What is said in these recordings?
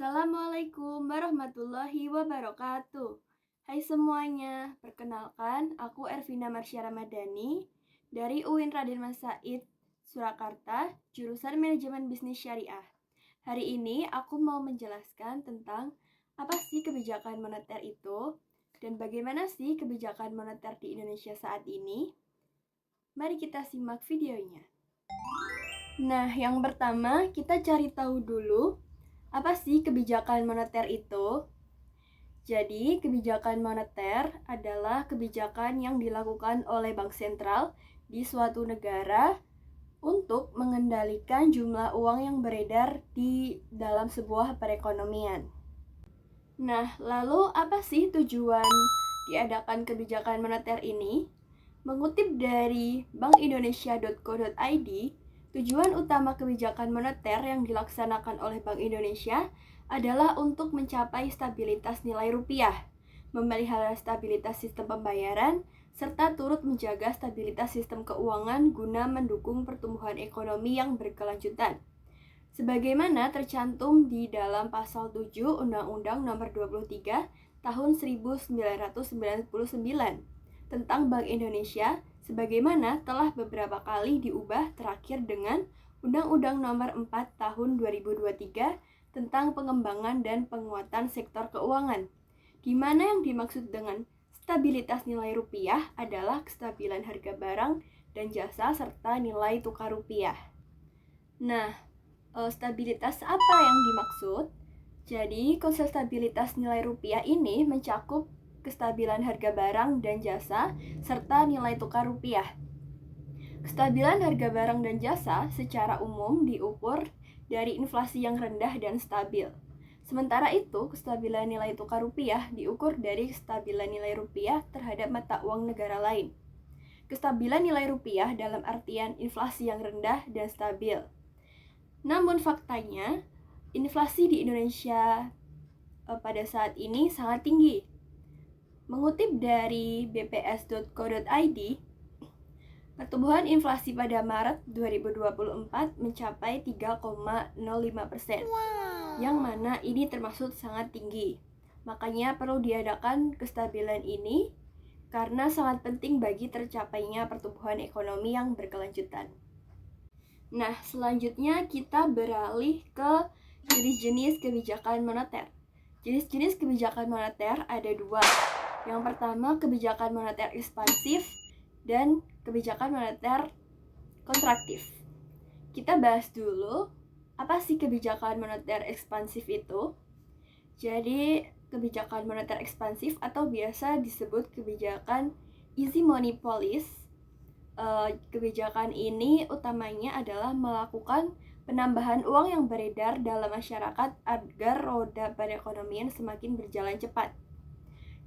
Assalamualaikum warahmatullahi wabarakatuh. Hai semuanya, perkenalkan aku Ervina Marsya Ramadhani dari UIN Raden Mas Said, Surakarta, jurusan Manajemen Bisnis Syariah. Hari ini aku mau menjelaskan tentang apa sih kebijakan moneter itu dan bagaimana sih kebijakan moneter di Indonesia saat ini. Mari kita simak videonya. Nah, yang pertama kita cari tahu dulu apa sih kebijakan moneter itu? Jadi, kebijakan moneter adalah kebijakan yang dilakukan oleh bank sentral di suatu negara untuk mengendalikan jumlah uang yang beredar di dalam sebuah perekonomian. Nah, lalu apa sih tujuan diadakan kebijakan moneter ini? Mengutip dari bankindonesia.co.id, tujuan utama kebijakan moneter yang dilaksanakan oleh Bank Indonesia adalah untuk mencapai stabilitas nilai rupiah, memelihara stabilitas sistem pembayaran, serta turut menjaga stabilitas sistem keuangan guna mendukung pertumbuhan ekonomi yang berkelanjutan. Sebagaimana tercantum di dalam Pasal 7 Undang-Undang Nomor 23 Tahun 1999 tentang Bank Indonesia, sebagaimana telah beberapa kali diubah terakhir dengan Undang-Undang Nomor 4 Tahun 2023 tentang pengembangan dan penguatan sektor keuangan, di mana yang dimaksud dengan stabilitas nilai rupiah adalah kestabilan harga barang dan jasa serta nilai tukar rupiah. Nah, stabilitas apa yang dimaksud? Jadi, konsep stabilitas nilai rupiah ini mencakup kestabilan harga barang dan jasa, serta nilai tukar rupiah. Kestabilan harga barang dan jasa secara umum diukur dari inflasi yang rendah dan stabil. Sementara itu, kestabilan nilai tukar rupiah diukur dari kestabilan nilai rupiah terhadap mata uang negara lain. Kestabilan nilai rupiah dalam artian inflasi yang rendah dan stabil. Namun faktanya, inflasi di Indonesia pada saat ini sangat tinggi. Mengutip dari bps.co.id, pertumbuhan inflasi pada Maret 2024 mencapai 3,05%, yang mana ini termasuk sangat tinggi. Makanya perlu diadakan kestabilan ini karena sangat penting bagi tercapainya pertumbuhan ekonomi yang berkelanjutan. Nah, selanjutnya kita beralih ke jenis-jenis kebijakan moneter. Jenis-jenis kebijakan moneter ada dua. Yang pertama, kebijakan moneter ekspansif dan kebijakan moneter kontraktif. Kita bahas dulu, apa sih kebijakan moneter ekspansif itu? Jadi, kebijakan moneter ekspansif atau biasa disebut kebijakan easy money policy. Kebijakan ini utamanya adalah melakukan penambahan uang yang beredar dalam masyarakat agar roda perekonomian semakin berjalan cepat.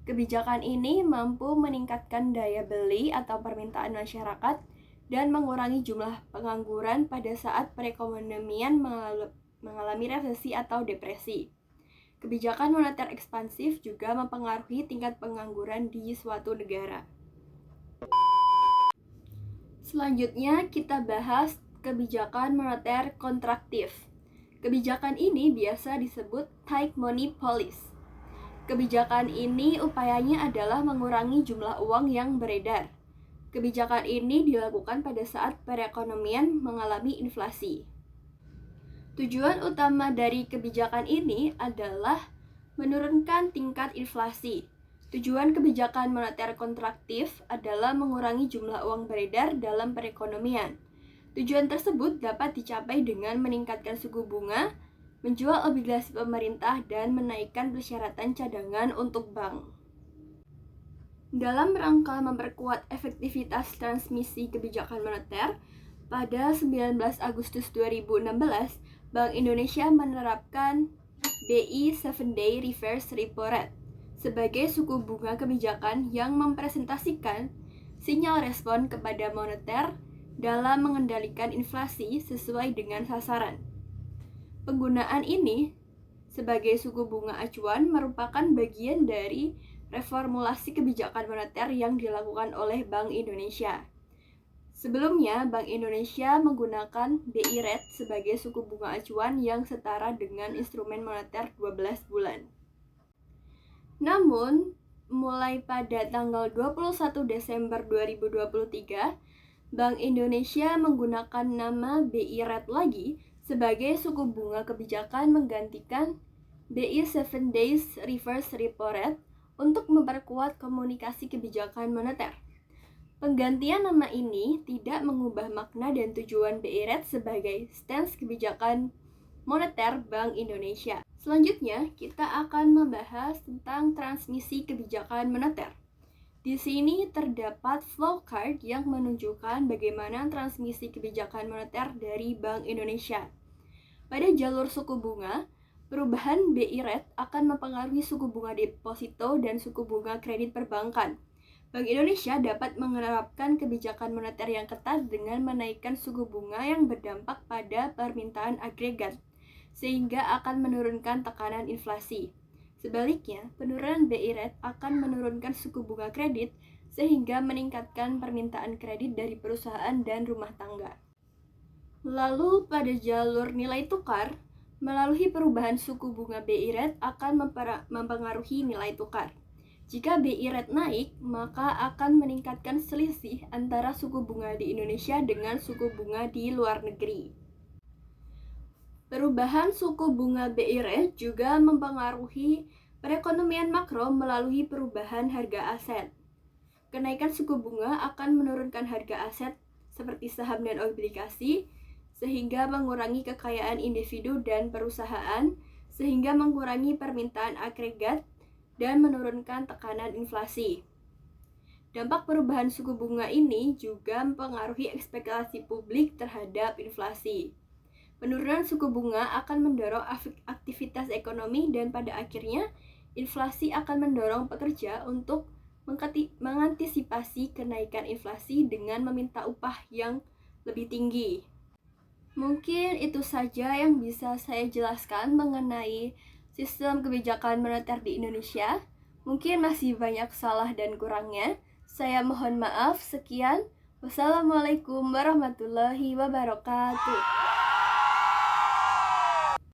Kebijakan ini mampu meningkatkan daya beli atau permintaan masyarakat dan mengurangi jumlah pengangguran pada saat perekonomian mengalami resesi atau depresi. Kebijakan moneter ekspansif juga mempengaruhi tingkat pengangguran di suatu negara. Selanjutnya kita bahas kebijakan moneter kontraktif. Kebijakan ini biasa disebut tight money policy. Kebijakan ini upayanya adalah mengurangi jumlah uang yang beredar. Kebijakan ini dilakukan pada saat perekonomian mengalami inflasi. Tujuan utama dari kebijakan ini adalah menurunkan tingkat inflasi. Tujuan kebijakan moneter kontraktif adalah mengurangi jumlah uang beredar dalam perekonomian. Tujuan tersebut dapat dicapai dengan meningkatkan suku bunga, menjual obligasi pemerintah, dan menaikkan persyaratan cadangan untuk bank. Dalam rangka memperkuat efektivitas transmisi kebijakan moneter, pada 19 Agustus 2016, Bank Indonesia menerapkan BI 7-Day Reverse Repo Rate sebagai suku bunga kebijakan yang mempresentasikan sinyal respon kepada moneter dalam mengendalikan inflasi sesuai dengan sasaran. Penggunaan ini sebagai suku bunga acuan merupakan bagian dari reformulasi kebijakan moneter yang dilakukan oleh Bank Indonesia. Sebelumnya, Bank Indonesia menggunakan BI Rate sebagai suku bunga acuan yang setara dengan instrumen moneter 12 bulan. Namun, mulai pada tanggal 21 Desember 2023, Bank Indonesia menggunakan nama BI Rate lagi sebagai suku bunga kebijakan menggantikan BI 7 Days Reverse Repo Rate untuk memperkuat komunikasi kebijakan moneter. Penggantian nama ini tidak mengubah makna dan tujuan BI Rate sebagai stance kebijakan moneter Bank Indonesia. Selanjutnya, kita akan membahas tentang transmisi kebijakan moneter. Di sini terdapat flowchart yang menunjukkan bagaimana transmisi kebijakan moneter dari Bank Indonesia. Pada jalur suku bunga, perubahan BI Rate akan mempengaruhi suku bunga deposito dan suku bunga kredit perbankan. Bank Indonesia dapat menerapkan kebijakan moneter yang ketat dengan menaikkan suku bunga yang berdampak pada permintaan agregat, sehingga akan menurunkan tekanan inflasi. Sebaliknya, penurunan BI Rate akan menurunkan suku bunga kredit, sehingga meningkatkan permintaan kredit dari perusahaan dan rumah tangga. Lalu pada jalur nilai tukar, melalui perubahan suku bunga BI Rate akan mempengaruhi nilai tukar. Jika BI Rate naik, maka akan meningkatkan selisih antara suku bunga di Indonesia dengan suku bunga di luar negeri. Perubahan suku bunga BI Rate juga mempengaruhi perekonomian makro melalui perubahan harga aset. Kenaikan suku bunga akan menurunkan harga aset seperti saham dan obligasi, sehingga mengurangi kekayaan individu dan perusahaan, sehingga mengurangi permintaan agregat dan menurunkan tekanan inflasi. Dampak perubahan suku bunga ini juga mempengaruhi ekspektasi publik terhadap inflasi. Penurunan suku bunga akan mendorong aktivitas ekonomi dan pada akhirnya inflasi akan mendorong pekerja untuk mengantisipasi kenaikan inflasi dengan meminta upah yang lebih tinggi. Mungkin itu saja yang bisa saya jelaskan mengenai sistem kebijakan moneter di Indonesia. Mungkin masih banyak salah dan kurangnya. Saya mohon maaf. Sekian. Wassalamualaikum warahmatullahi wabarakatuh.